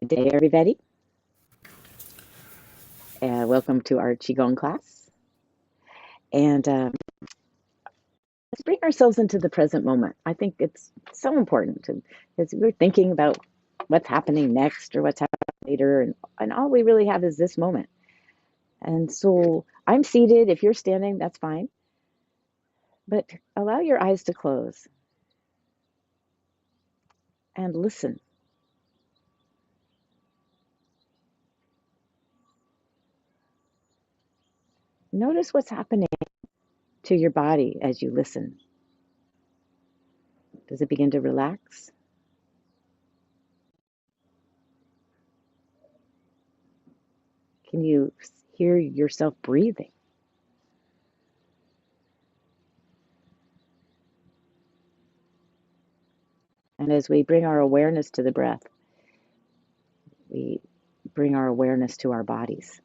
Good day, everybody. Welcome to our Qigong class. And let's bring ourselves into the present moment. I think it's so important because we're thinking about what's happening next or what's happening later, and all we really have is this moment. And so I'm seated. If you're standing, that's fine. But allow your eyes to close and listen. Notice what's happening to your body as you listen. Does it begin to relax? Can you hear yourself breathing? And as we bring our awareness to the breath, we bring our awareness to our bodies.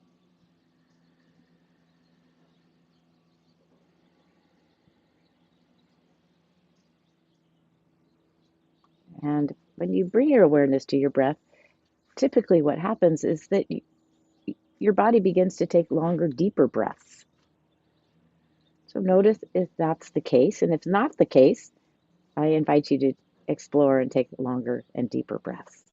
And when you bring your awareness to your breath, typically what happens is that your body begins to take longer, deeper breaths. So notice if that's the case. And if not the case, I invite you to explore and take longer and deeper breaths.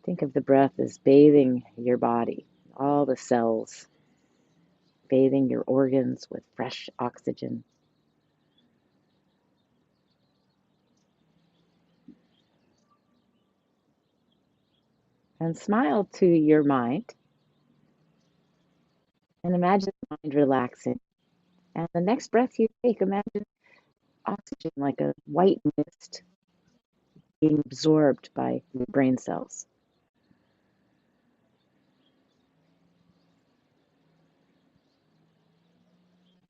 Think of the breath as bathing your body, all the cells, bathing your organs with fresh oxygen. And smile to your mind and imagine the mind relaxing. And the next breath you take, imagine oxygen like a white mist being absorbed by your brain cells.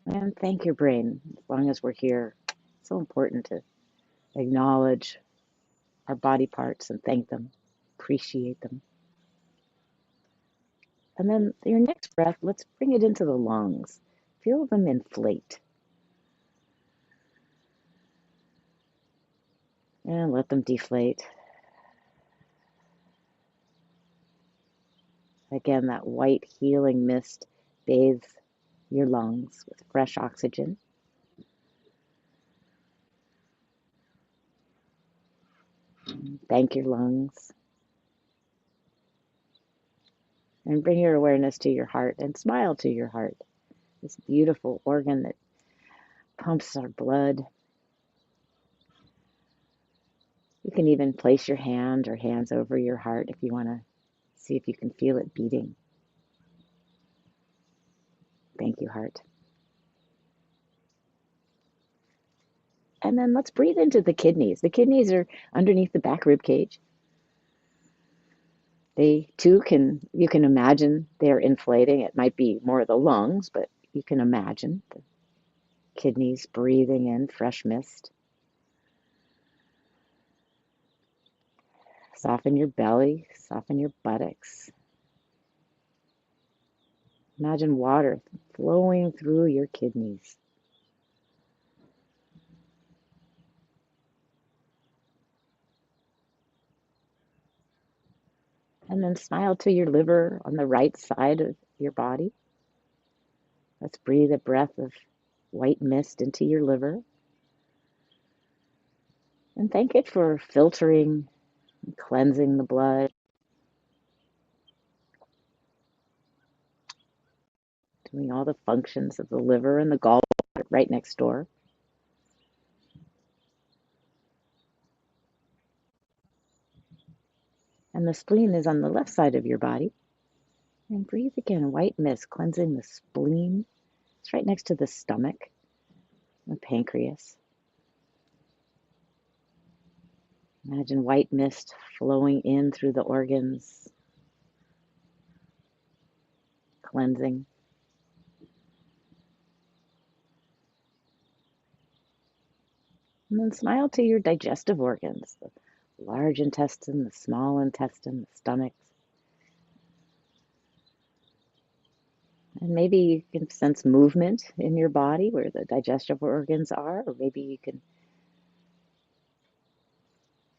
And thank your brain as long as we're here. It's so important to acknowledge our body parts and thank them, appreciate them. And then your next breath, let's bring it into the lungs. Feel them inflate. And let them deflate. Again, that white healing mist bathes your lungs with fresh oxygen. Thank your lungs. And bring your awareness to your heart and smile to your heart. This beautiful organ that pumps our blood. You can even place your hand or hands over your heart if you want to see if you can feel it beating. Thank you, heart. And then let's breathe into the kidneys. The kidneys are underneath the back rib cage. They too you can imagine they're inflating. It might be more the lungs, but you can imagine the kidneys breathing in fresh mist. Soften your belly, soften your buttocks. Imagine water flowing through your kidneys. And then smile to your liver on the right side of your body. Let's breathe a breath of white mist into your liver. And thank it for filtering and cleansing the blood, doing all the functions of the liver and the gallbladder right next door. And the spleen is on the left side of your body. And breathe again, white mist, cleansing the spleen. It's right next to the stomach, the pancreas. Imagine white mist flowing in through the organs, cleansing. And then smile to your digestive organs, the large intestine, the small intestine, the stomach. And maybe you can sense movement in your body where the digestive organs are, or maybe you can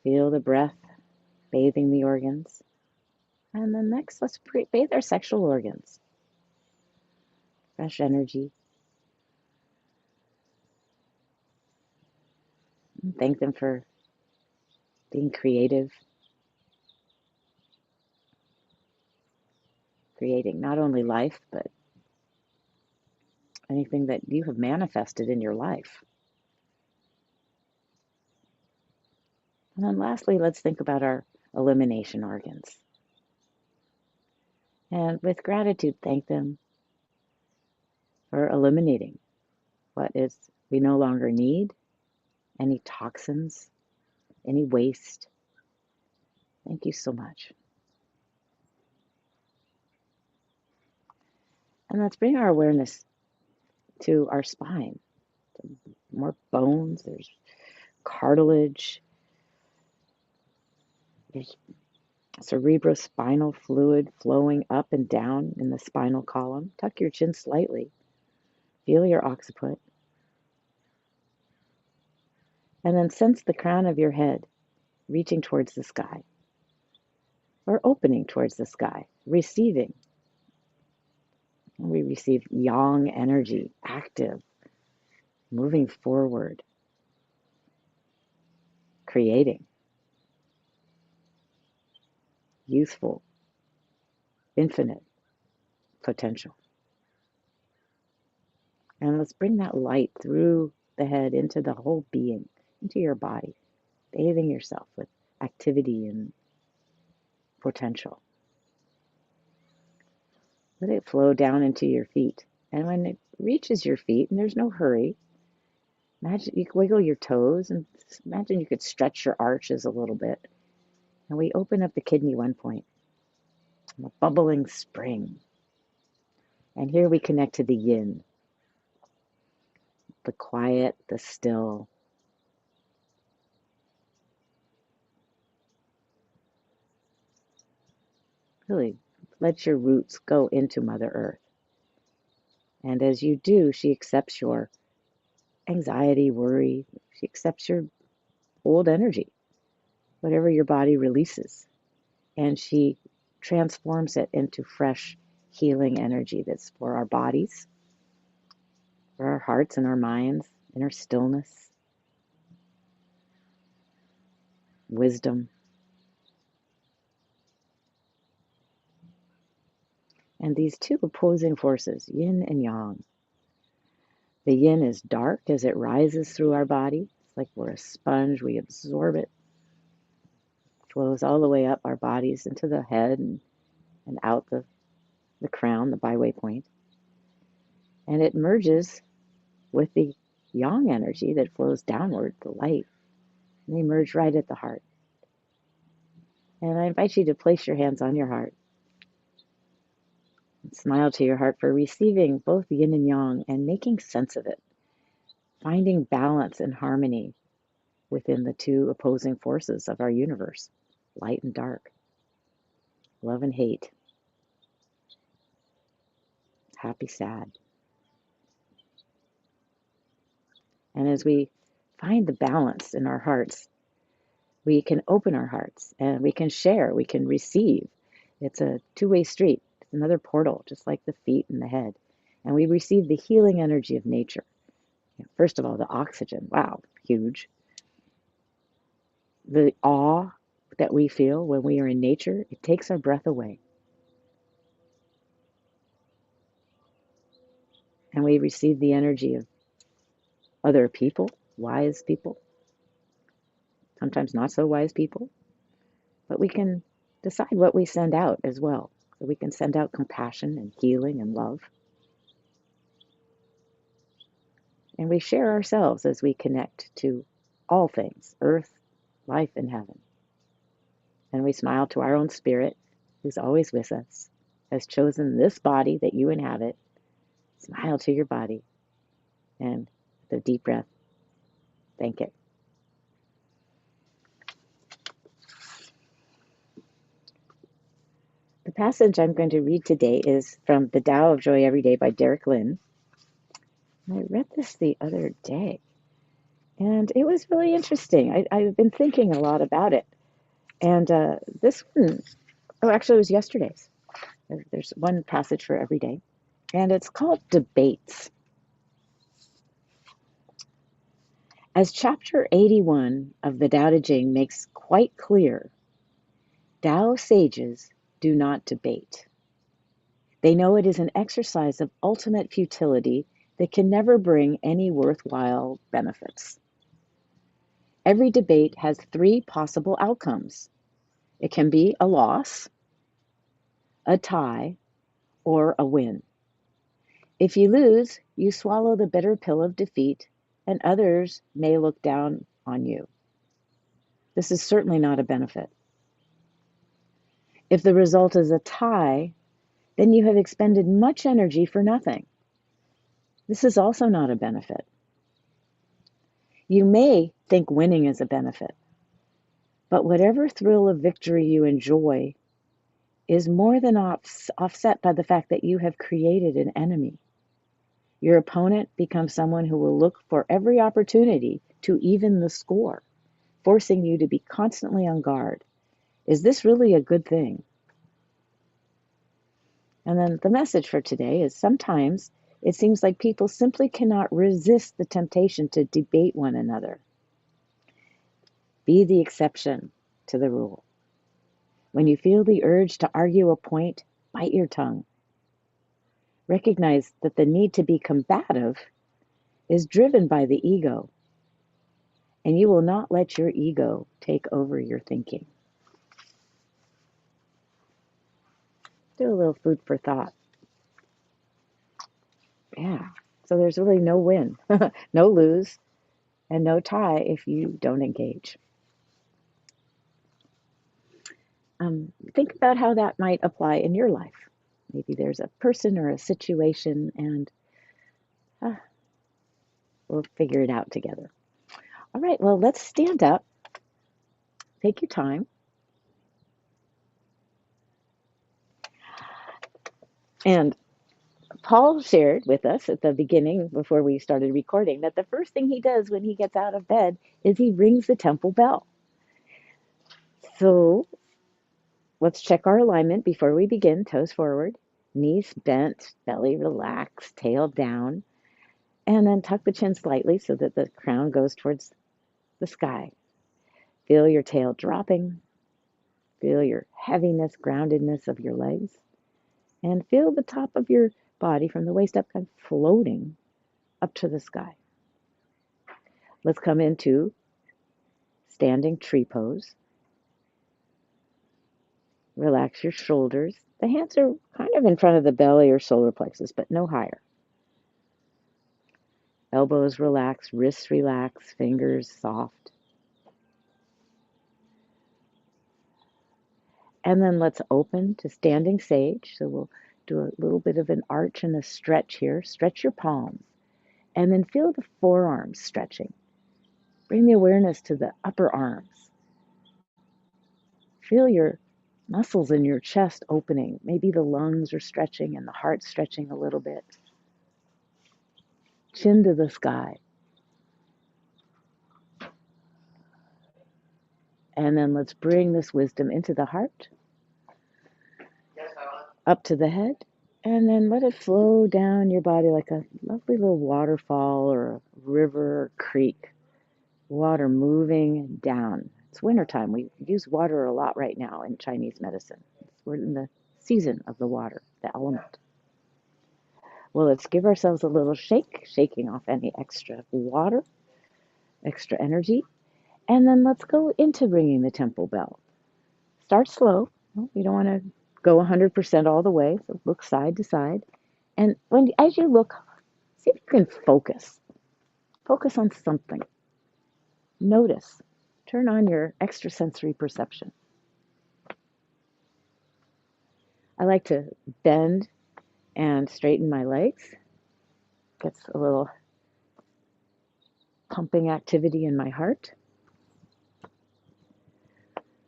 feel the breath bathing the organs. And then next, let's bathe our sexual organs. Fresh energy. And thank them for being creative, creating not only life, but anything that you have manifested in your life. And then lastly, let's think about our elimination organs. And with gratitude, thank them for eliminating what is we no longer need, any toxins, any waste. Thank you so much. And let's bring our awareness to our spine. More bones, there's cartilage, there's cerebrospinal fluid flowing up and down in the spinal column. Tuck your chin slightly. Feel your occiput. And then sense the crown of your head reaching towards the sky or opening towards the sky, receiving. And we receive yang energy, active, moving forward, creating, youthful, infinite potential. And let's bring that light through the head into the whole being, into your body, bathing yourself with activity and potential. Let it flow down into your feet. And when it reaches your feet, and there's no hurry, imagine you can wiggle your toes and imagine you could stretch your arches a little bit. And we open up the kidney 1 point, a bubbling spring. And here we connect to the yin, the quiet, the still. Really let your roots go into Mother Earth. And as you do, she accepts your anxiety, worry. She accepts your old energy, whatever your body releases. And she transforms it into fresh healing energy that's for our bodies, for our hearts and our minds, inner stillness, wisdom. And these two opposing forces, yin and yang. The yin is dark as it rises through our body. It's like we're a sponge, we absorb it. Flows all the way up our bodies into the head and out the crown, the byway point. And it merges with the yang energy that flows downward, the light. And they merge right at the heart. And I invite you to place your hands on your heart. And smile to your heart for receiving both yin and yang and making sense of it. Finding balance and harmony within the two opposing forces of our universe, light and dark, love and hate, happy, sad. And as we find the balance in our hearts, we can open our hearts and we can share, we can receive. It's a two-way street. It's another portal, just like the feet and the head. And we receive the healing energy of nature. First of all, the oxygen. Wow, huge. The awe that we feel when we are in nature, it takes our breath away. And we receive the energy of other people, wise people, sometimes not so wise people. But we can decide what we send out as well. So we can send out compassion and healing and love. And we share ourselves as we connect to all things, earth, life, and heaven. And we smile to our own spirit, who's always with us, has chosen this body that you inhabit. Smile to your body. And with a deep breath, thank it. The passage I'm going to read today is from The Tao of Joy Every Day by Derek Lin. I read this the other day, and it was really interesting. I've been thinking a lot about it. And this one, oh, actually, it was yesterday's. There's one passage for every day, and it's called Debates. As chapter 81 of the Tao Te Ching makes quite clear, Tao sages do not debate. They know it is an exercise of ultimate futility that can never bring any worthwhile benefits. Every debate has three possible outcomes. It can be a loss, a tie, or a win. If you lose, you swallow the bitter pill of defeat, and others may look down on you. This is certainly not a benefit. If the result is a tie, then you have expended much energy for nothing. This is also not a benefit. You may think winning is a benefit, but whatever thrill of victory you enjoy is more than offset by the fact that you have created an enemy. Your opponent becomes someone who will look for every opportunity to even the score, forcing you to be constantly on guard. Is this really a good thing? And then the message for today is sometimes it seems like people simply cannot resist the temptation to debate one another. Be the exception to the rule. When you feel the urge to argue a point, bite your tongue. Recognize that the need to be combative is driven by the ego, and you will not let your ego take over your thinking. Do a little food for thought. Yeah, so there's really no win, no lose, and no tie if you don't engage. Think about how that might apply in your life. Maybe there's a person or a situation, and we'll figure it out together. All right, well, let's stand up. Take your time. And Paul shared with us at the beginning, before we started recording, that the first thing he does when he gets out of bed is he rings the temple bell. So let's check our alignment before we begin. Toes forward, knees bent, belly relaxed, tail down, and then tuck the chin slightly so that the crown goes towards the sky. Feel your tail dropping. Feel your heaviness, groundedness of your legs. And feel the top of your body from the waist up kind of floating up to the sky. Let's come into standing tree pose. Relax your shoulders. The hands are kind of in front of the belly or solar plexus, but no higher. Elbows relax, wrists relax, fingers soft. And then let's open to standing sage. So we'll do a little bit of an arch and a stretch here. Stretch your palms. And then feel the forearms stretching. Bring the awareness to the upper arms. Feel your muscles in your chest opening. Maybe the lungs are stretching and the heart stretching a little bit. Chin to the sky. And then let's bring this wisdom into the heart, up to the head, and then let it flow down your body like a lovely little waterfall or a river or creek. Water moving down. It's wintertime. We use water a lot right now in Chinese medicine. We're in the season of the water, the element. Well, let's give ourselves a little shake, shaking off any extra water, extra energy. And then let's go into ringing the temple bell. Start slow. You don't want to go 100% all the way. So look side to side. And as you look, see if you can focus. Focus on something. Notice. Turn on your extrasensory perception. I like to bend and straighten my legs. Gets a little pumping activity in my heart.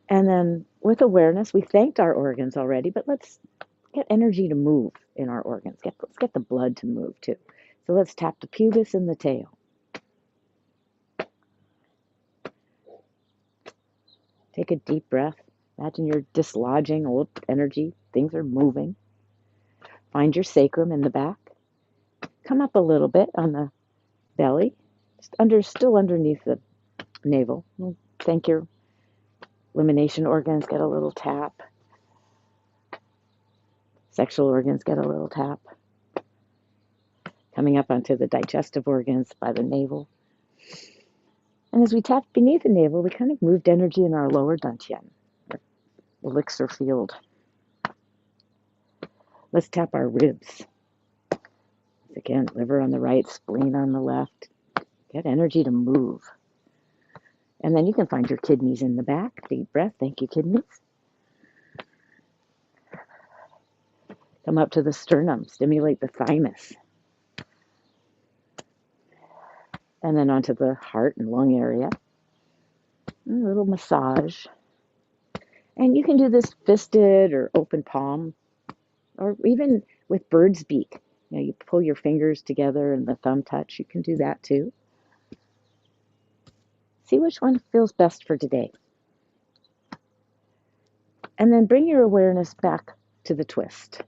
And then with awareness, we thanked our organs already, but let's get energy to move in our organs. Let's get the blood to move too. So let's tap the pubis and the tail. Take a deep breath. Imagine you're dislodging old energy. Things are moving. Find your sacrum in the back. Come up a little bit on the belly, still underneath the navel. Thank your elimination organs, get a little tap. Sexual organs get a little tap. Coming up onto the digestive organs by the navel. And as we tap beneath the navel, we kind of moved energy in our lower dantian, elixir field. Let's tap our ribs. Again, liver on the right, spleen on the left. Get energy to move. And then you can find your kidneys in the back. Deep breath. Thank you, kidneys. Come up to the sternum. Stimulate the thymus. And then onto the heart and lung area. A little massage. And you can do this fisted or open palm, or even with bird's beak. You pull your fingers together and the thumb touch. You can do that too. See which one feels best for today. And then bring your awareness back to the twist.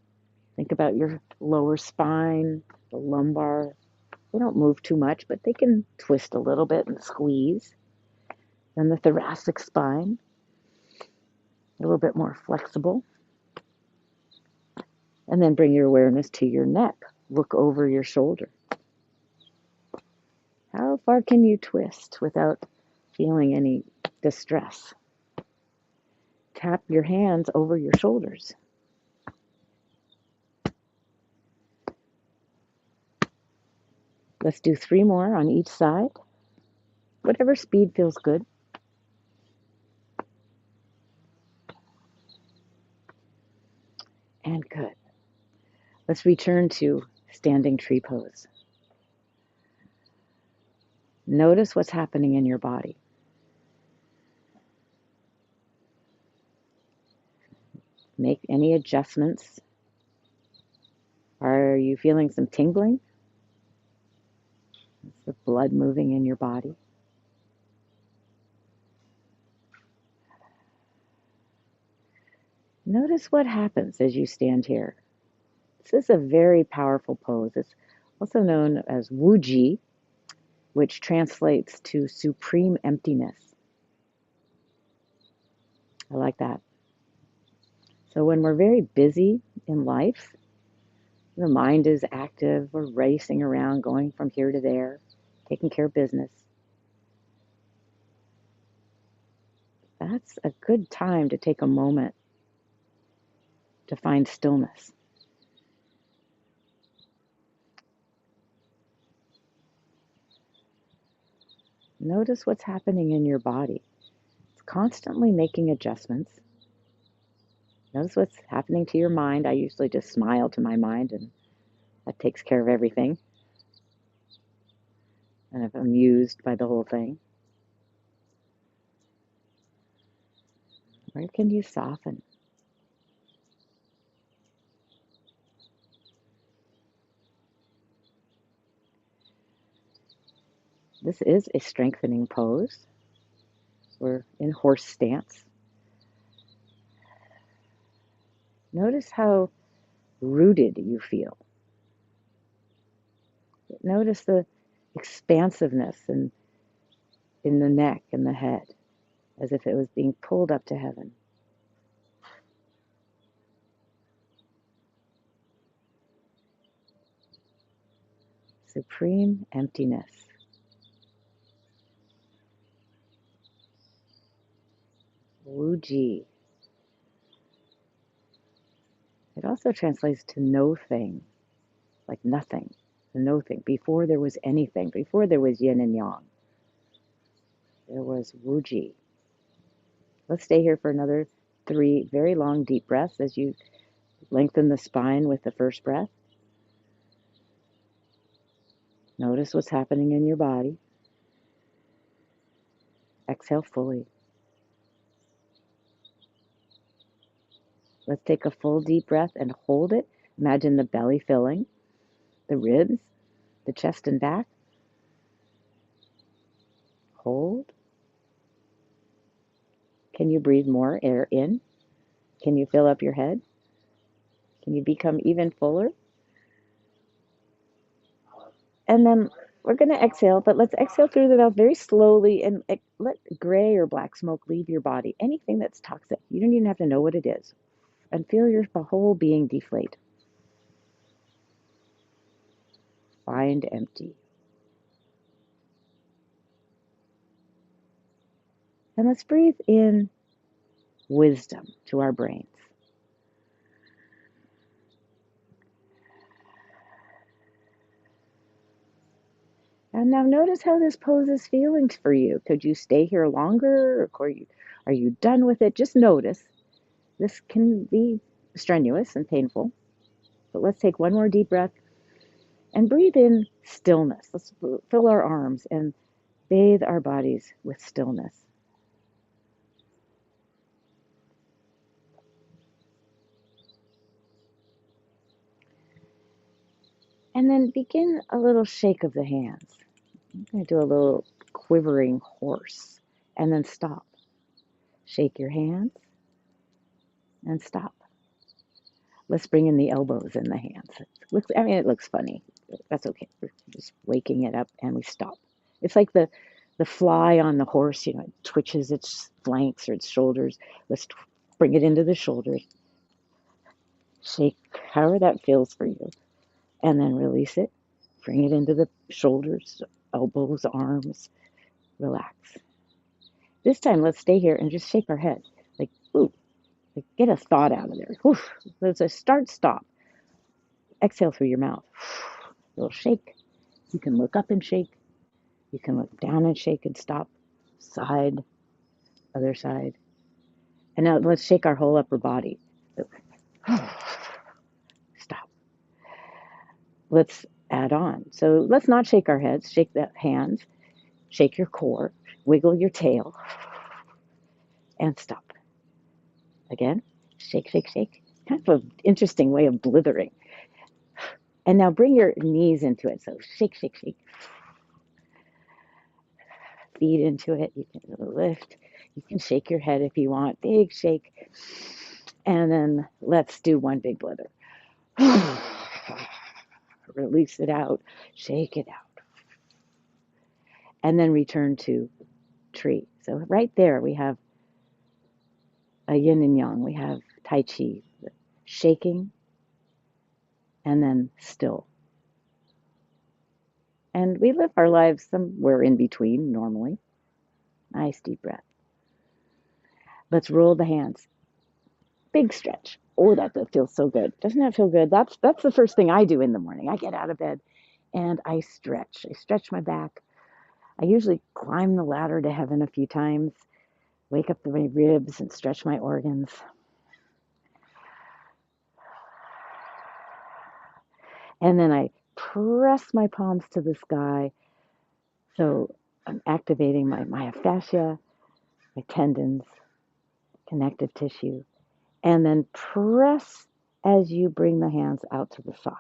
Think about your lower spine, the lumbar. They don't move too much, but they can twist a little bit and squeeze. Then the thoracic spine, a little bit more flexible. And then bring your awareness to your neck. Look over your shoulder. How far can you twist without feeling any distress? Tap your hands over your shoulders. Let's do 3 more on each side. Whatever speed feels good. And good. Let's return to standing tree pose. Notice what's happening in your body. Make any adjustments. Are you feeling some tingling? Is the blood moving in your body? Notice what happens as you stand here. This is a very powerful pose. It's also known as Wuji, which translates to supreme emptiness. I like that. So when we're very busy in life, the mind is active, we're racing around, going from here to there, taking care of business. That's a good time to take a moment to find stillness. Notice what's happening in your body. It's constantly making adjustments. Notice what's happening to your mind. I usually just smile to my mind, and that takes care of everything. And I'm amused by the whole thing. Where can you soften? This is a strengthening pose. We're in horse stance. Notice how rooted you feel. Notice the expansiveness in the neck and the head, as if it was being pulled up to heaven. Supreme emptiness. Wuji. It also translates to no thing, like nothing, no thing. Before there was anything, before there was yin and yang, there was Wuji. Let's stay here for another 3 very long deep breaths as you lengthen the spine with the first breath. Notice what's happening in your body. Exhale fully. Let's take a full deep breath and hold it. Imagine the belly filling, the ribs, the chest and back. Hold. Can you breathe more air in? Can you fill up your head? Can you become even fuller? And then we're going to exhale, but let's exhale through the mouth very slowly and let gray or black smoke leave your body. Anything that's toxic, you don't even have to know what it is. And feel your whole being deflate. Find empty. And let's breathe in wisdom to our brains. And now notice how this pose is feeling for you. Could you stay here longer, or are you done with it? Just notice. This can be strenuous and painful, but let's take one more deep breath and breathe in stillness. Let's fill our arms and bathe our bodies with stillness. And then begin a little shake of the hands. I'm going to do a little quivering horse and then stop. Shake your hands and stop. Let's bring in the elbows and the hands. It looks funny. That's okay. We're just waking it up and we stop. It's like the fly on the horse, it twitches its flanks or its shoulders. Let's bring it into the shoulders. Shake however that feels for you. And then release it. Bring it into the shoulders, elbows, arms. Relax. This time, let's stay here and just shake our head. Like, ooh, like get a thought out of there. Oof. Let's just start, stop. Exhale through your mouth. A little shake. You can look up and shake. You can look down and shake and stop. Side, other side. And now let's shake our whole upper body. Stop. Let's add on. So let's not shake our heads. Shake the hands. Shake your core. Wiggle your tail. And stop. Again. Shake, shake, shake. Kind of an interesting way of blithering. And now bring your knees into it. So shake, shake, shake. Feet into it. You can lift. You can shake your head if you want. Big shake. And then let's do one big blither. Release it out. Shake it out. And then return to tree. So right there we have a yin and yang. We have Tai Chi. Shaking and then still. And we live our lives somewhere in between normally. Nice deep breath. Let's roll the hands. Big stretch. Oh, that feels so good. Doesn't that feel good? That's the first thing I do in the morning. I get out of bed and I stretch. I stretch my back. I usually climb the ladder to heaven a few times, wake up my ribs and stretch my organs. And then I press my palms to the sky. So I'm activating my myofascia, my tendons, connective tissue, and then press as you bring the hands out to the side.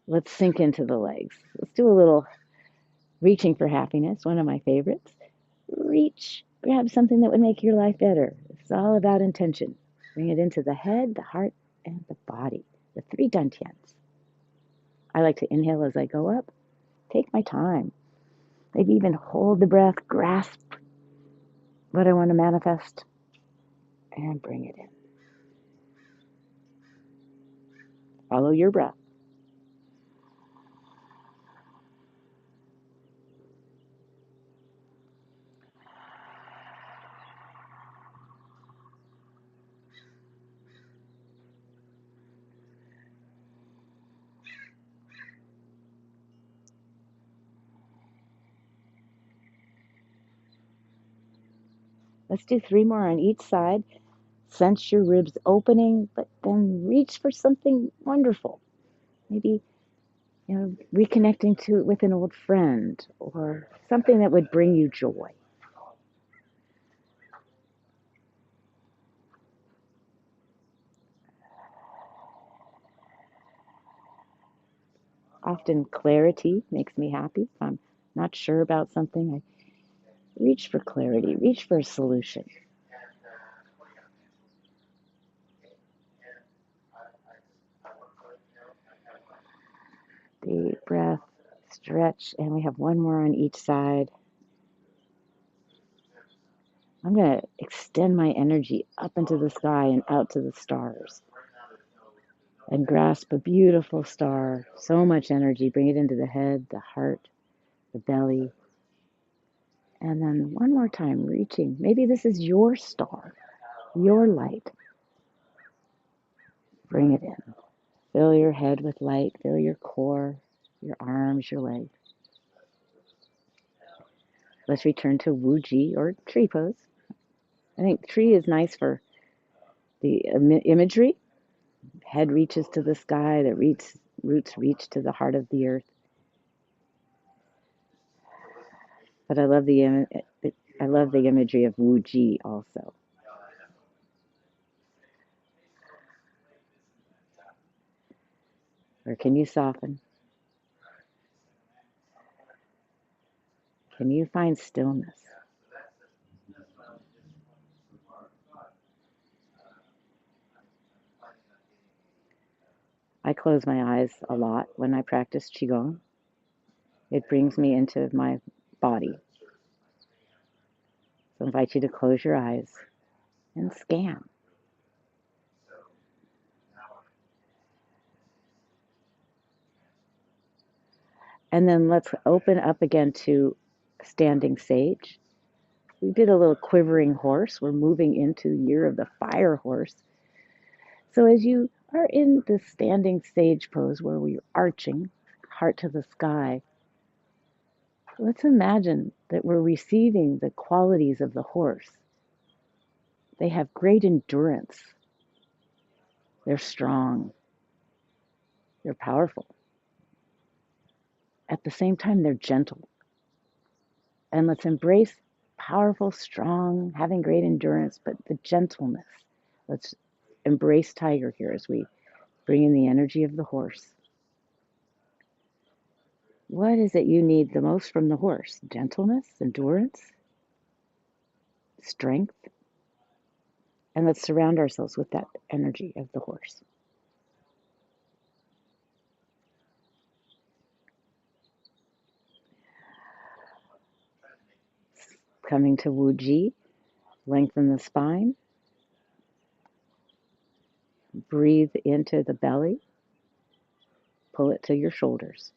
Let's sink into the legs. Let's do a little reaching for happiness, one of my favorites. Reach, grab something that would make your life better. It's all about intention. Bring it into the head, the heart, and the body, the three dantians. I like to inhale as I go up. Take my time. Maybe even hold the breath, grasp what I want to manifest, and bring it in. Follow your breath. Let's do 3 more on each side. Sense your ribs opening, but then reach for something wonderful. Maybe reconnecting to with an old friend or something that would bring you joy. Often clarity makes me happy. If I'm not sure about something, I reach for clarity, reach for a solution. Deep breath, stretch, and we have one more on each side. I'm going to extend my energy up into the sky and out to the stars and grasp a beautiful star. So much energy. Bring it into the head, the heart, the belly. And then one more time, reaching. Maybe this is your star, your light. Bring it in. Fill your head with light. Fill your core, your arms, your legs. Let's return to Wuji or tree pose. I think tree is nice for the imagery. Head reaches to the sky, the roots reach to the heart of the earth. But I love the imagery of Wuji also. Or can you soften? Can you find stillness? I close my eyes a lot when I practice Qigong. It brings me into my body. So I invite you to close your eyes and scan. And then let's open up again to standing sage. We did a little quivering horse. We're moving into year of the fire horse. So as you are in the standing sage pose where we're arching, heart to the sky, let's imagine that we're receiving the qualities of the horse. They have great endurance. They're strong. They're powerful. At the same time, they're gentle. And let's embrace powerful, strong, having great endurance, but the gentleness. Let's embrace tiger here as we bring in the energy of the horse. What is it you need the most from the horse? Gentleness, endurance, strength. And let's surround ourselves with that energy of the horse. Coming to Wuji, lengthen the spine. Breathe into the belly. Pull it to your shoulders.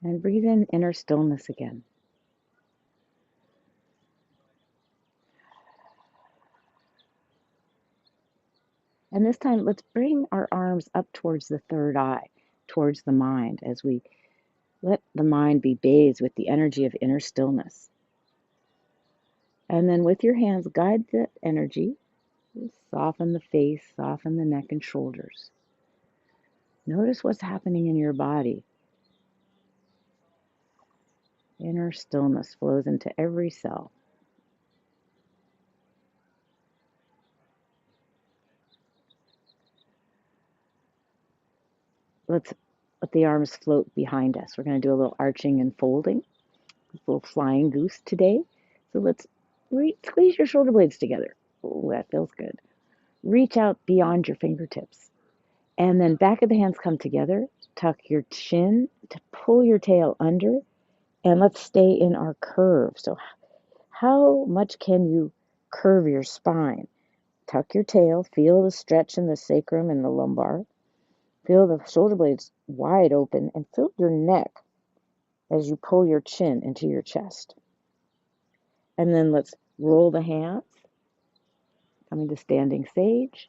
And breathe in inner stillness again. And this time, let's bring our arms up towards the third eye, towards the mind, as we let the mind be bathed with the energy of inner stillness. And then with your hands, guide the energy. Soften the face, soften the neck and shoulders. Notice what's happening in your body. Inner stillness flows into every cell. Let's let the arms float behind us. We're going to do a little arching and folding, a little flying goose today. So let's squeeze your shoulder blades together. Oh, that feels good. Reach out beyond your fingertips. And then back of the hands come together. Tuck your chin to pull your tail under. And let's stay in our curve. So how much can you curve your spine? Tuck your tail. Feel the stretch in the sacrum and the lumbar. Feel the shoulder blades wide open and feel your neck as you pull your chin into your chest. And then let's roll the hands, coming to standing sage.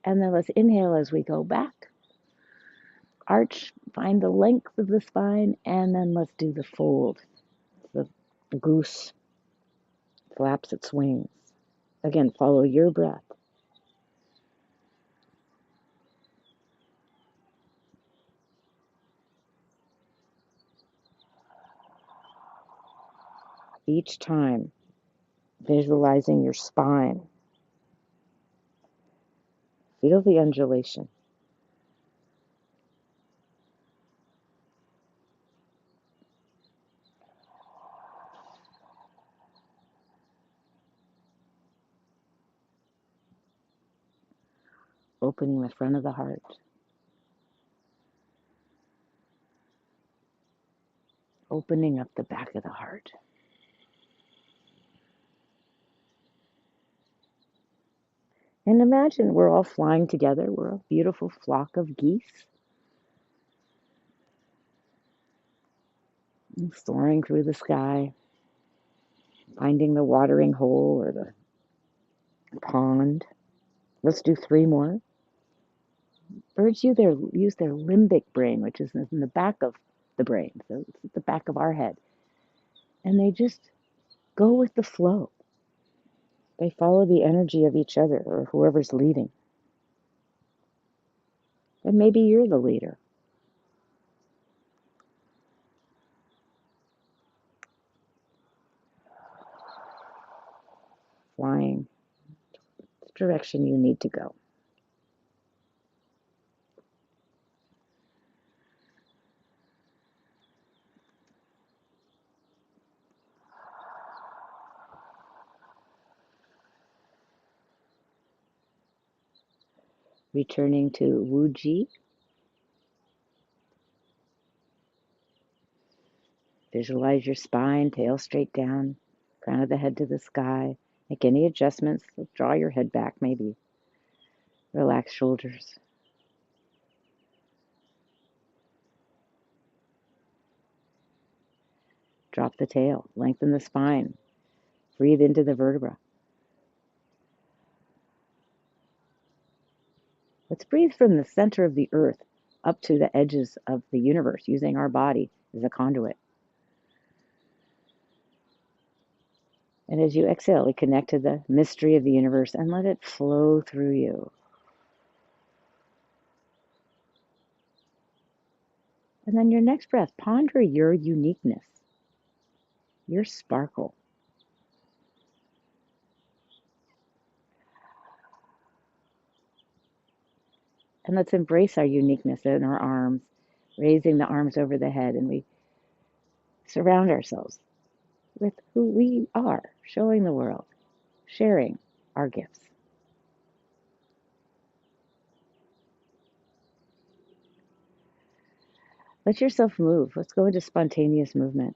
And then let's inhale as we go back. Arch, find the length of the spine, and then let's do the fold. The goose flaps its wings. Again, follow your breath. Each time, visualizing your spine. Feel the undulation. Opening the front of the heart. Opening up the back of the heart. And imagine we're all flying together. We're a beautiful flock of geese soaring through the sky, finding the watering hole or the pond. Let's do 3 more. Birds use their limbic brain, which is in the back of the brain, so it's at the back of our head. And they just go with the flow. They follow the energy of each other or whoever's leading. And maybe you're the leader. Flying the direction you need to go. Returning to Wuji. Visualize your spine, tail straight down, crown of the head to the sky. Make any adjustments. Draw your head back, maybe. Relax shoulders. Drop the tail. Lengthen the spine. Breathe into the vertebra. Let's breathe from the center of the earth up to the edges of the universe, using our body as a conduit. And as you exhale, we connect to the mystery of the universe and let it flow through you. And then your next breath, ponder your uniqueness, your sparkle. And let's embrace our uniqueness in our arms, raising the arms over the head, and we surround ourselves with who we are, showing the world, sharing our gifts. Let yourself move. Let's go into spontaneous movement.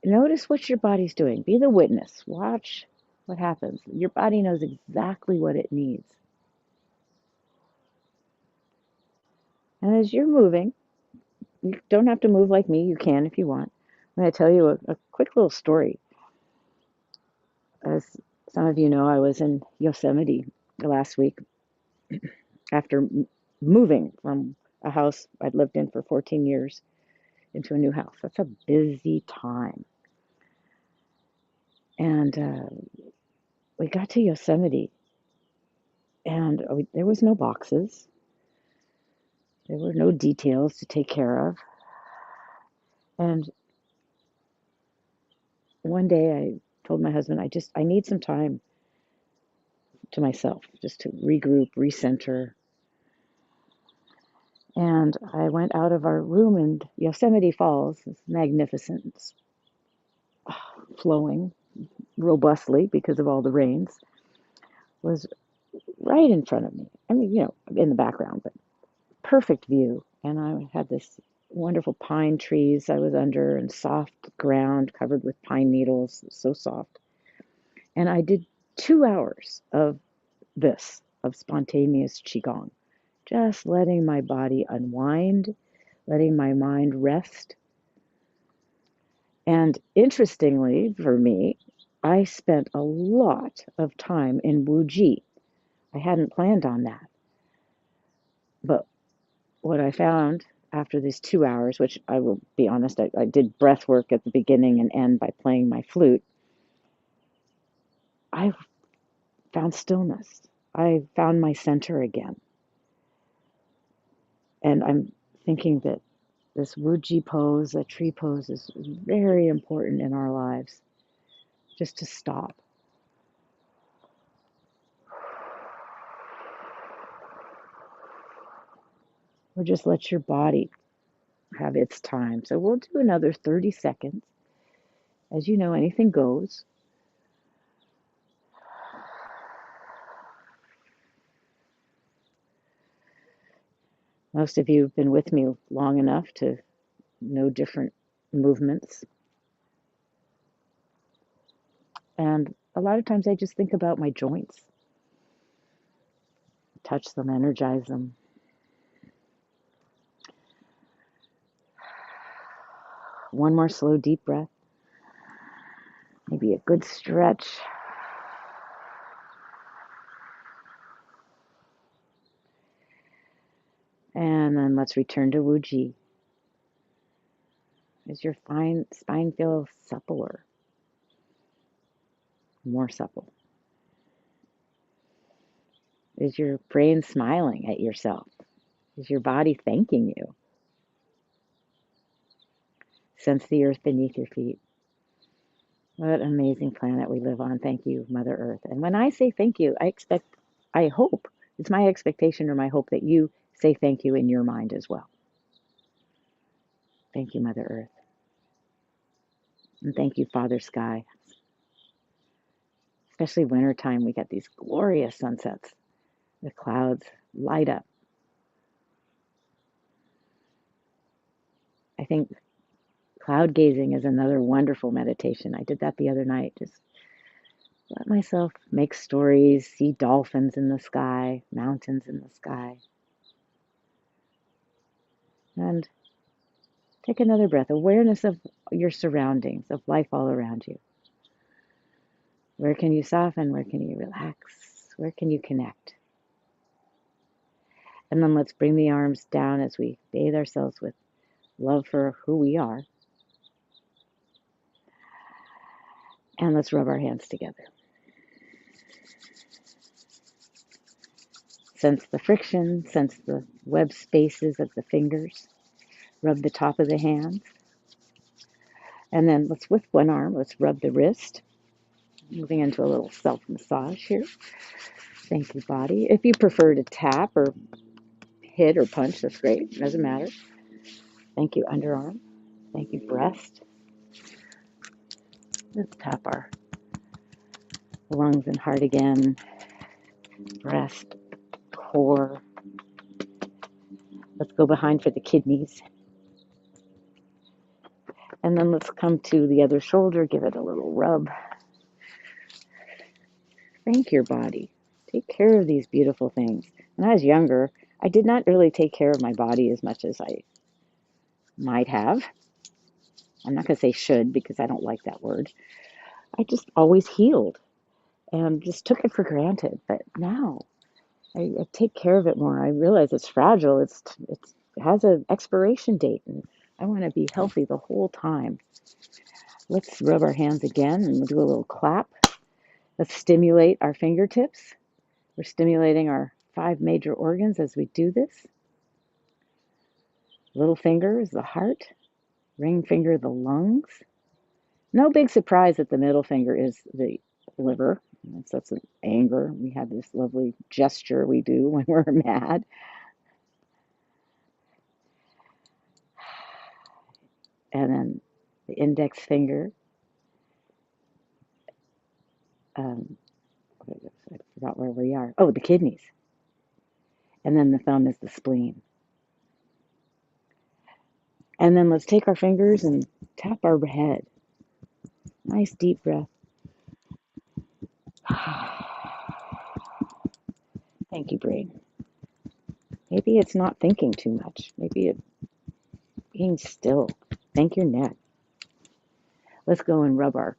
Notice what your body's doing. Be the witness. Watch what happens. Your body knows exactly what it needs. And as you're moving, you don't have to move like me. You can if you want. I'm going to tell you a quick little story. As some of you know, I was in Yosemite last week after moving from a house I'd lived in for 14 years into a new house. That's a busy time. And we got to Yosemite, and there was no boxes. There were no details to take care of. And one day I told my husband, I need some time to myself, just to regroup, recenter. And I went out of our room in Yosemite Falls. It's magnificent. It's flowing robustly because of all the rains. Was right in front of me. I mean, in the background, but perfect view. And I had this wonderful pine trees I was under and soft ground covered with pine needles, so soft. And I did 2 hours of spontaneous Qigong, just letting my body unwind, letting my mind rest. And interestingly for me, I spent a lot of time in Wuji. I hadn't planned on that. But what I found after these 2 hours, which I will be honest, I did breath work at the beginning and end by playing my flute, I found stillness. I found my center again. And I'm thinking that this Wuji pose, a tree pose, is very important in our lives. Just to stop or just let your body have its time. So we'll do another 30 seconds. As you know, anything goes. Most of you have been with me long enough to know different movements. And a lot of times I just think about my joints, touch them, energize them. One more slow, deep breath. Maybe a good stretch. And then let's return to Wuji. Does your spine feel suppler, more supple? Is your brain smiling at yourself? Is your body thanking you? Sense the earth beneath your feet. What an amazing planet we live on. Thank you, Mother Earth. And when I say thank you, I hope, it's my expectation or my hope that you say thank you in your mind as well. Thank you, Mother Earth. And thank you, Father Sky. Especially wintertime, we get these glorious sunsets. The clouds light up. I think cloud gazing is another wonderful meditation. I did that the other night. Just let myself make stories, see dolphins in the sky, mountains in the sky. And take another breath. Awareness of your surroundings, of life all around you. Where can you soften? Where can you relax? Where can you connect? And then let's bring the arms down as we bathe ourselves with love for who we are. And let's rub our hands together. Sense the friction, sense the web spaces of the fingers. Rub the top of the hands. And then with one arm, let's rub the wrist. Moving into a little self-massage here. Thank you, body. If you prefer to tap or hit or punch, that's great. Doesn't matter. Thank you, underarm. Thank you, breast. Let's tap our lungs and heart again. Breast, core. Let's go behind for the kidneys. And then let's come to the other shoulder. Give it a little rub. Thank your body. Take care of these beautiful things. When I was younger, I did not really take care of my body as much as I might have. I'm not going to say should because I don't like that word. I just always healed and just took it for granted. But now I take care of it more. I realize it's fragile. It has an expiration date, and I want to be healthy the whole time. Let's rub our hands again, and we'll do a little clap. Let's stimulate our fingertips. We're stimulating our 5 major organs as we do this. Little finger is the heart. Ring finger, the lungs. No big surprise that the middle finger is the liver. That's an anger. We have this lovely gesture we do when we're mad. And then the index finger. I forgot where we are. Oh, the kidneys. And then the thumb is the spleen. And then let's take our fingers and tap our head. Nice deep breath. Thank you, brain. Maybe it's not thinking too much. Maybe it's being still. Thank your neck. Let's go and rub our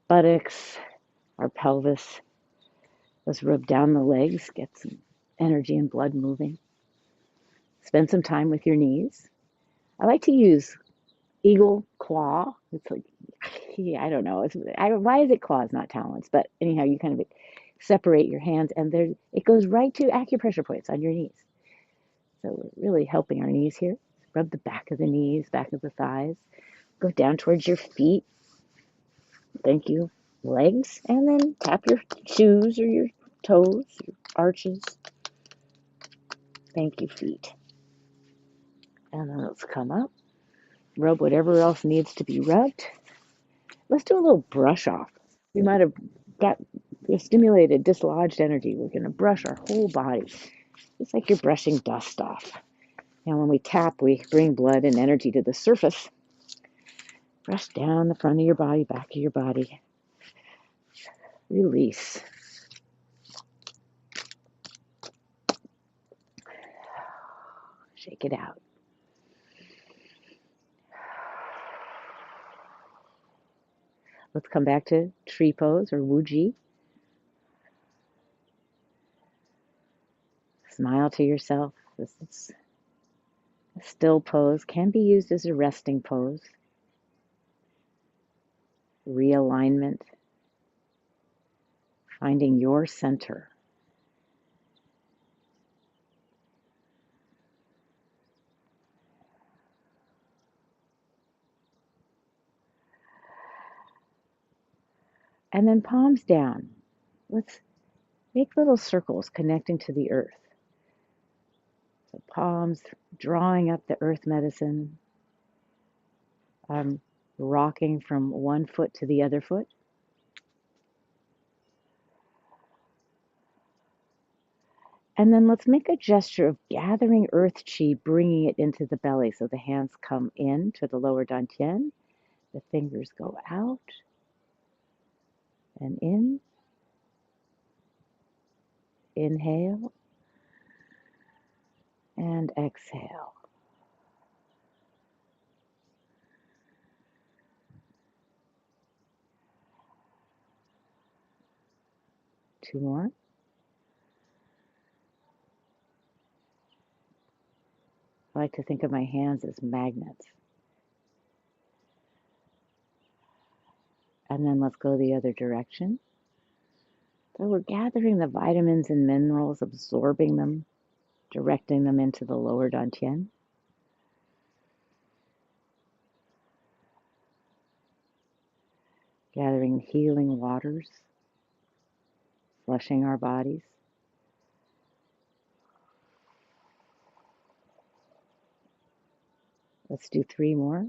buttocks, our pelvis. Let's rub down the legs, get some energy and blood moving. Spend some time with your knees. I like to use eagle claw. It's like, I don't know. Why is it claws, not talons? But anyhow, you kind of separate your hands, and it goes right to acupressure points on your knees. So we're really helping our knees here. Rub the back of the knees, back of the thighs. Go down towards your feet. Thank you. Legs, and then tap your shoes or your toes, your arches. Thank you, feet. And then let's come up, rub whatever else needs to be rubbed. Let's do a little brush off. We might have got stimulated, dislodged energy. We're going to brush our whole body, just like you're brushing dust off. And when we tap, we bring blood and energy to the surface. Brush down the front of your body, back of your body. Release. Shake it out. Let's come back to tree pose or Wuji. Smile to yourself. This is a still pose, can be used as a resting pose. Realignment. Finding your center. And then palms down. Let's make little circles connecting to the earth. So palms drawing up the earth medicine. Rocking from one foot to the other foot. And then let's make a gesture of gathering earth chi, bringing it into the belly. So the hands come in to the lower dantian. The fingers go out and in. Inhale and exhale. Two more. I like to think of my hands as magnets. And then let's go the other direction. So we're gathering the vitamins and minerals, absorbing them, directing them into the lower dantian. Gathering healing waters, flushing our bodies. Let's do three more.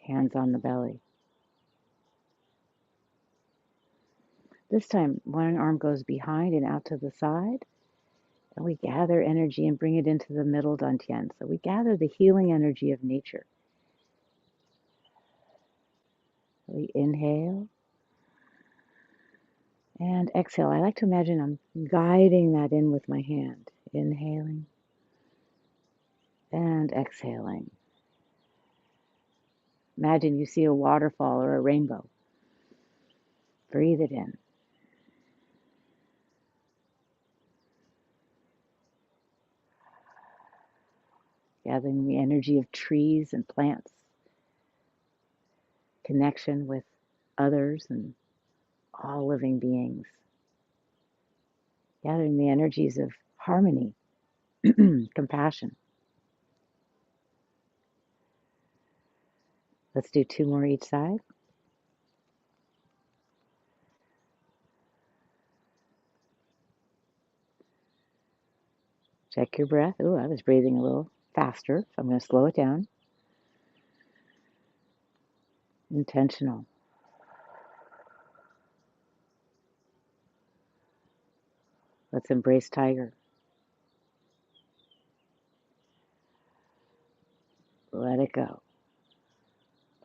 Hands on the belly. This time, one arm goes behind and out to the side, and we gather energy and bring it into the middle dantian. So we gather the healing energy of nature. We inhale and exhale. I like to imagine I'm guiding that in with my hand. Inhaling and exhaling. Imagine you see a waterfall or a rainbow. Breathe it in. Gathering the energy of trees and plants. Connection with others and all living beings. Gathering the energies of harmony, compassion. Let's do two more each side. Check your breath. Oh, I was breathing a little faster, so I'm going to slow it down. Intentional. Let's embrace tiger. Let it go.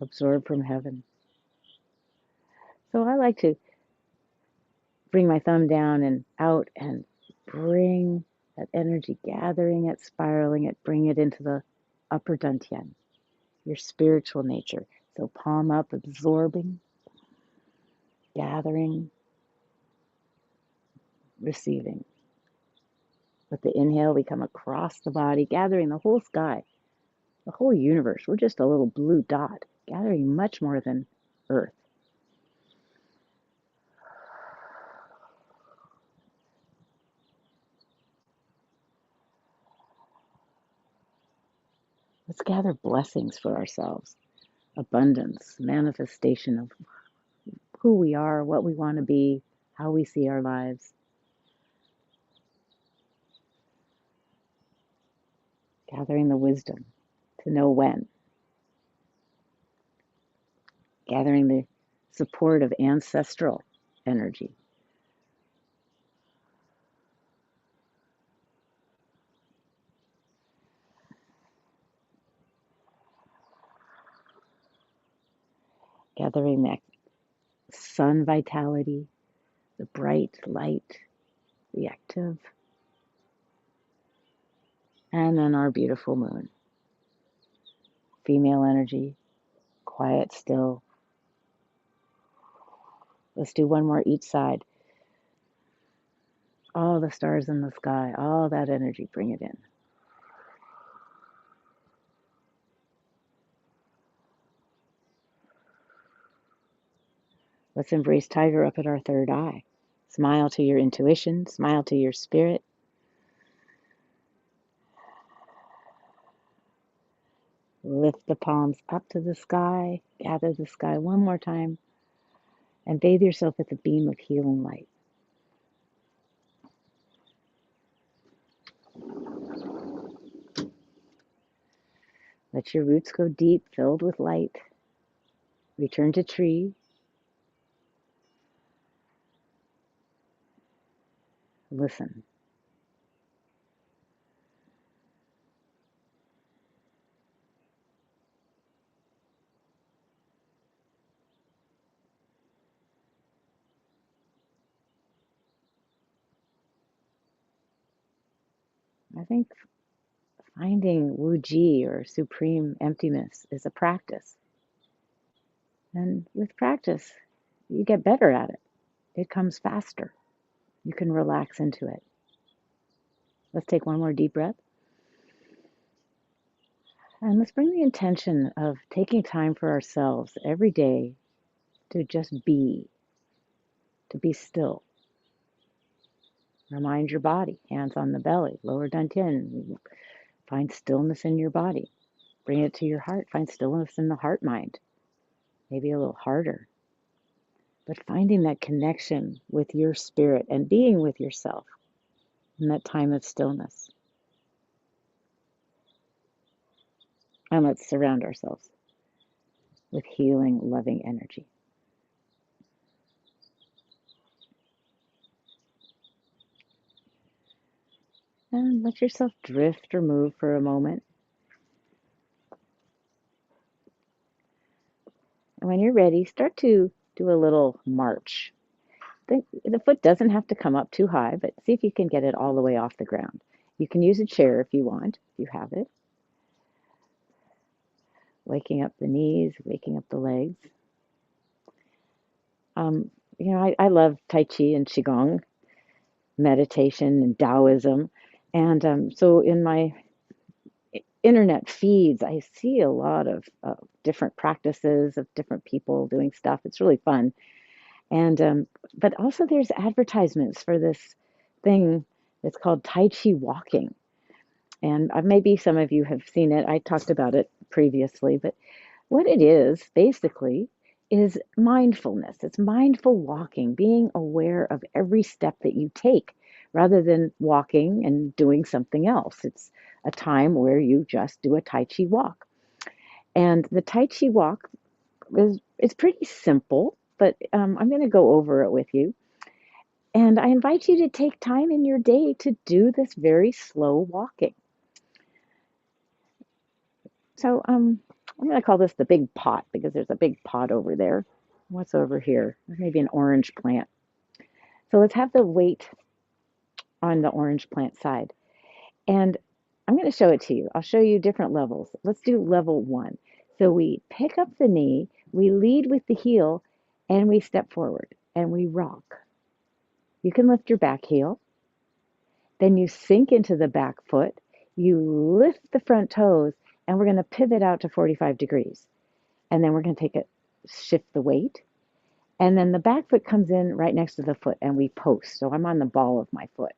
Absorb from heaven. So I like to bring my thumb down and out and bring that energy, gathering it, spiraling it, bring it into the upper dantian, your spiritual nature. So palm up, absorbing, gathering, receiving. With the inhale, we come across the body, gathering the whole sky, the whole universe. We're just a little blue dot, gathering much more than Earth. Let's gather blessings for ourselves, abundance, manifestation of who we are, what we want to be, how we see our lives. Gathering the wisdom to know when. Gathering the support of ancestral energy. Gathering that sun vitality, the bright light, the active, and then our beautiful moon. Female energy, quiet, still. Let's do one more each side. All the stars in the sky, all that energy, bring it in. Let's embrace tiger up at our third eye. Smile to your intuition, smile to your spirit. Lift the palms up to the sky, gather the sky one more time, and bathe yourself with a beam of healing light. Let your roots go deep, filled with light. Return to tree. Listen. I think finding Wuji or supreme emptiness is a practice. And with practice, you get better at it. It comes faster. You can relax into it. Let's take one more deep breath. And let's bring the intention of taking time for ourselves every day to just be, to be still. Remind your body, hands on the belly, lower dantian. Find stillness in your body. Bring it to your heart. Find stillness in the heart mind. Maybe a little harder. But finding that connection with your spirit and being with yourself in that time of stillness. And let's surround ourselves with healing, loving energy. And let yourself drift or move for a moment. And when you're ready, start to do a little march. The foot doesn't have to come up too high, but see if you can get it all the way off the ground. You can use a chair if you want, if you have it. Waking up the knees, waking up the legs. I love Tai Chi and Qigong, meditation and Taoism. And so in my internet feeds, I see a lot of different practices of different people doing stuff. It's really fun. And but also there's advertisements for this thing that's called Tai Chi Walking. And maybe some of you have seen it. I talked about it previously, but what it is basically is mindfulness. It's mindful walking, being aware of every step that you take rather than walking and doing something else. It's a time where you just do a Tai Chi walk. And the Tai Chi walk it's pretty simple, but I'm going to go over it with you. And I invite you to take time in your day to do this very slow walking. So I'm going to call this the big pot because there's a big pot over there. What's over here? Maybe an orange plant. So let's have the weight on the orange plant side. And I'm going to show it to you. I'll show you different levels. Let's do level 1. So we pick up the knee, we lead with the heel, and we step forward and we rock. You can lift your back heel. Then you sink into the back foot. You lift the front toes, and we're going to pivot out to 45 degrees. And then we're going to shift the weight. And then the back foot comes in right next to the foot, and we post. So I'm on the ball of my foot.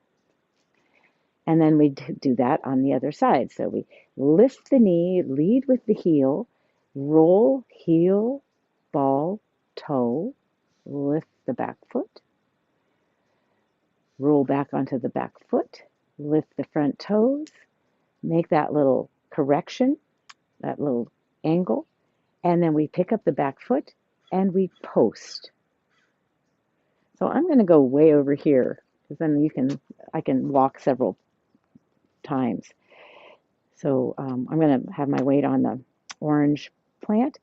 And then we do that on the other side. So we lift the knee, lead with the heel, roll, heel, ball, toe, lift the back foot, roll back onto the back foot, lift the front toes, make that little correction, that little angle, and then we pick up the back foot and we post. So I'm going to go way over here because then I can walk several times. So I'm going to have my weight on the orange plant.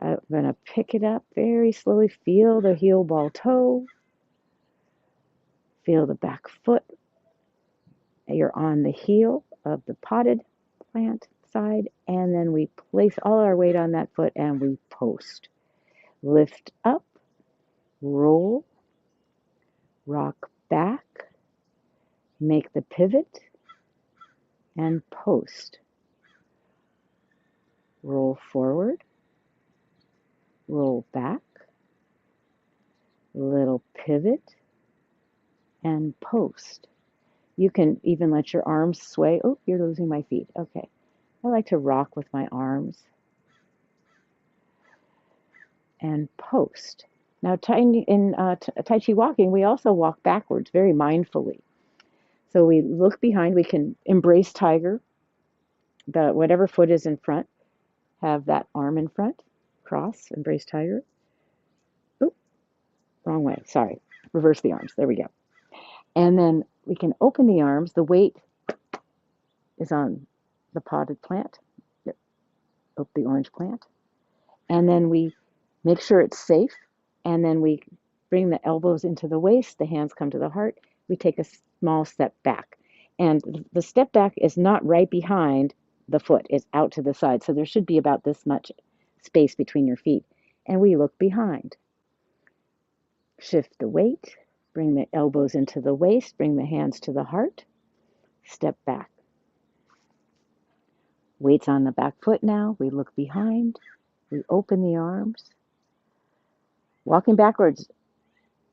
I'm going to pick it up very slowly. Feel the heel ball toe. Feel the back foot. You're on the heel of the potted plant side. And then we place all our weight on that foot and we post. Lift up, roll, rock back, make the pivot, and post. Roll forward, roll back, little pivot, and post. You can even let your arms sway. Oh, you're losing my feet. Okay. I like to rock with my arms and post. Now, in Tai Chi Walking, we also walk backwards very mindfully. So we look behind. We can embrace tiger. Whatever foot is in front, have that arm in front. Cross, embrace tiger. Oh, wrong way. Sorry. Reverse the arms. There we go. And then we can open the arms. The weight is on the potted plant, the orange plant. And then we make sure it's safe. And then we bring the elbows into the waist, the hands come to the heart. We take a small step back. And the step back is not right behind the foot, it's out to the side. So there should be about this much space between your feet. And we look behind. Shift the weight, bring the elbows into the waist, bring the hands to the heart, step back. Weight's on the back foot now. We look behind. We open the arms. Walking backwards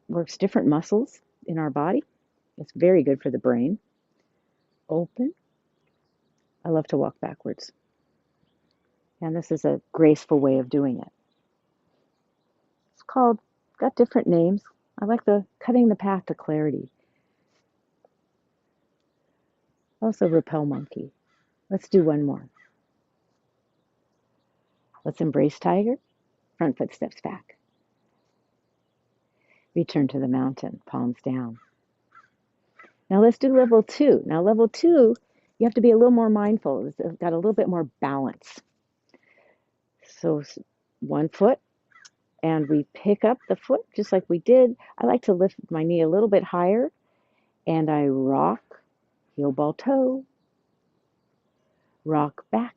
works different muscles in our body. It's very good for the brain. Open. I love to walk backwards. And this is a graceful way of doing it. Got different names. I like the cutting the path to clarity. Also repel monkey. Let's do one more. Let's embrace tiger. Front foot steps back. Return to the mountain, palms down. Now let's do level 2. Now level 2, you have to be a little more mindful. It's got a little bit more balance. So one foot, and we pick up the foot just like we did. I like to lift my knee a little bit higher, and I rock, heel ball toe, rock back,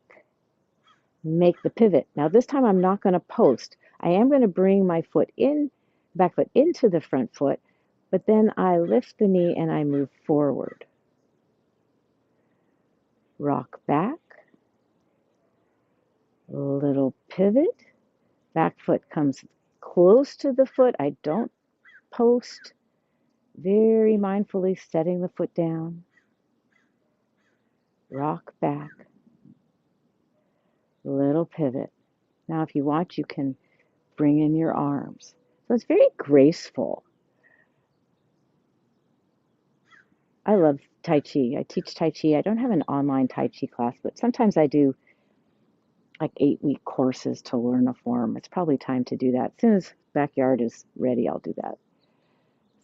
make the pivot. Now this time I'm not going to post. I am going to bring my back foot into the front foot, but then I lift the knee and I move forward. Rock back, little pivot, back foot comes close to the foot. I don't post. Very mindfully setting the foot down. Rock back, little pivot. Now if you want, you can bring in your arms. So it's very graceful. I love Tai Chi. I teach Tai Chi. I don't have an online Tai Chi class, but sometimes I do like 8-week courses to learn a form. It's probably time to do that. As soon as backyard is ready, I'll do that.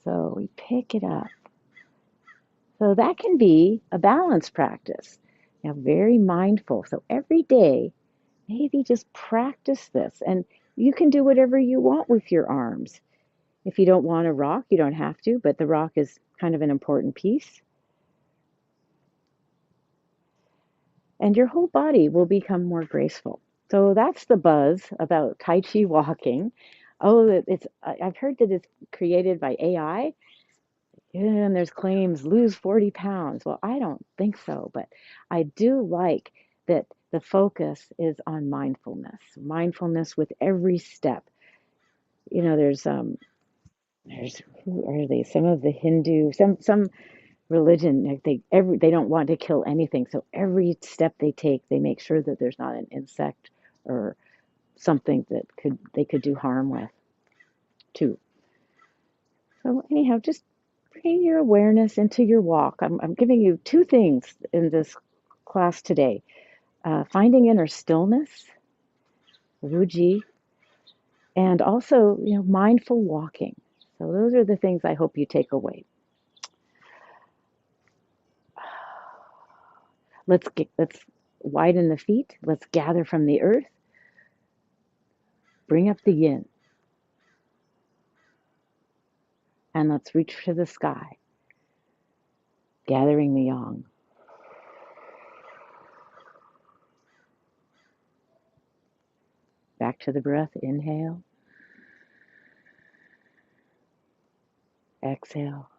So we pick it up. So that can be a balance practice. Now, very mindful. So every day, maybe just practice this. And you can do whatever you want with your arms. If you don't want to rock, you don't have to, but the rock is kind of an important piece. And your whole body will become more graceful. So that's the buzz about Tai Chi walking. Oh, I've heard that it's created by AI. And there's claims lose 40 pounds. Well, I don't think so, but I do like that the focus is on mindfulness with every step. You know, there's who are they? Some of the Hindu, some religion, like they don't want to kill anything, so every step they take, they make sure that there's not an insect or something that they could do harm with too. So anyhow, just bring your awareness into your walk. I'm giving you two things in this class today: finding inner stillness, Wuji, and also mindful walking. So those are the things I hope you take away. Let's widen the feet. Let's gather from the earth. Bring up the yin, and let's reach to the sky, gathering the yang. Back to the breath. Inhale, exhale.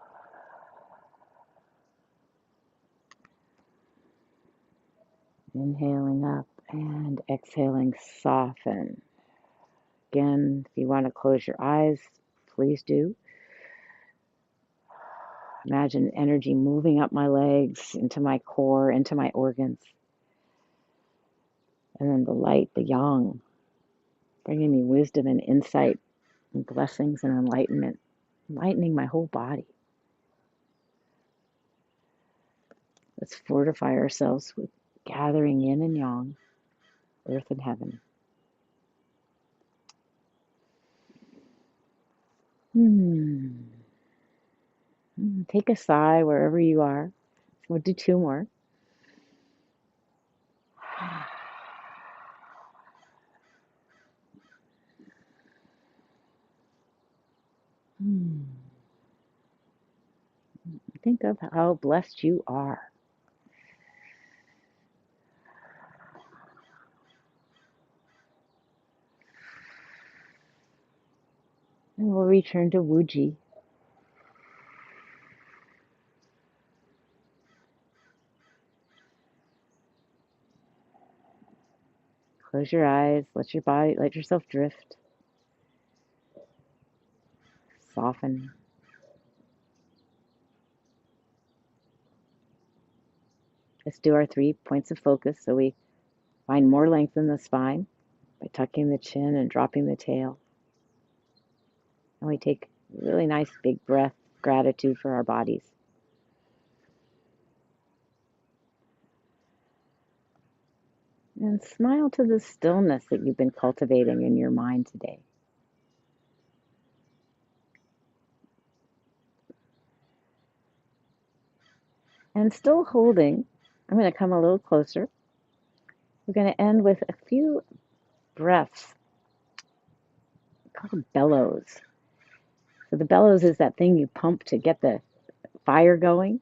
Inhaling up and exhaling, soften. Again, if you want to close your eyes, please do. Imagine energy moving up my legs, into my core, into my organs. And then the light, the yang, bringing me wisdom and insight and blessings and enlightenment, enlightening my whole body. Let's fortify ourselves with gathering yin and yang, earth and heaven. Take a sigh wherever you are. We'll do two more. Think of how blessed you are. And we'll return to Wuji. Close your eyes, let yourself drift. Soften. Let's do our 3 points of focus so we find more length in the spine by tucking the chin and dropping the tail. And we take a really nice big breath, gratitude for our bodies. And smile to the stillness that you've been cultivating in your mind today. And still holding, I'm going to come a little closer. We're going to end with a few breaths called bellows. So the bellows is that thing you pump to get the fire going.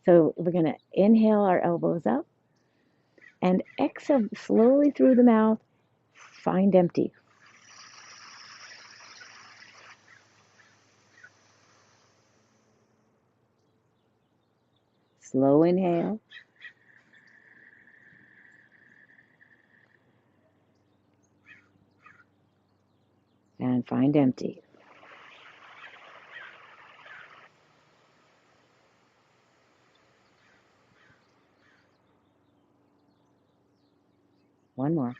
So we're going to inhale our elbows up and exhale slowly through the mouth. Find empty. Slow inhale. And find empty. One more.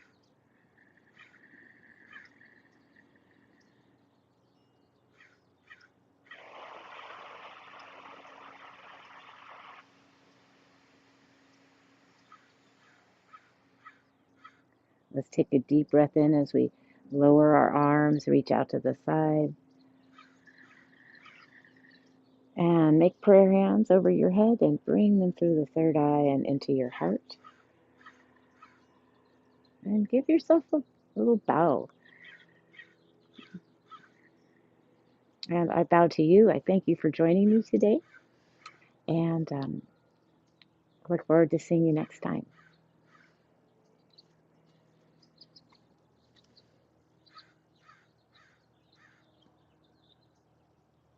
Let's take a deep breath in as we lower our arms, reach out to the side. And make prayer hands over your head and bring them through the third eye and into your heart. And give yourself a little bow. And I bow to you. I thank you for joining me today. And look forward to seeing you next time.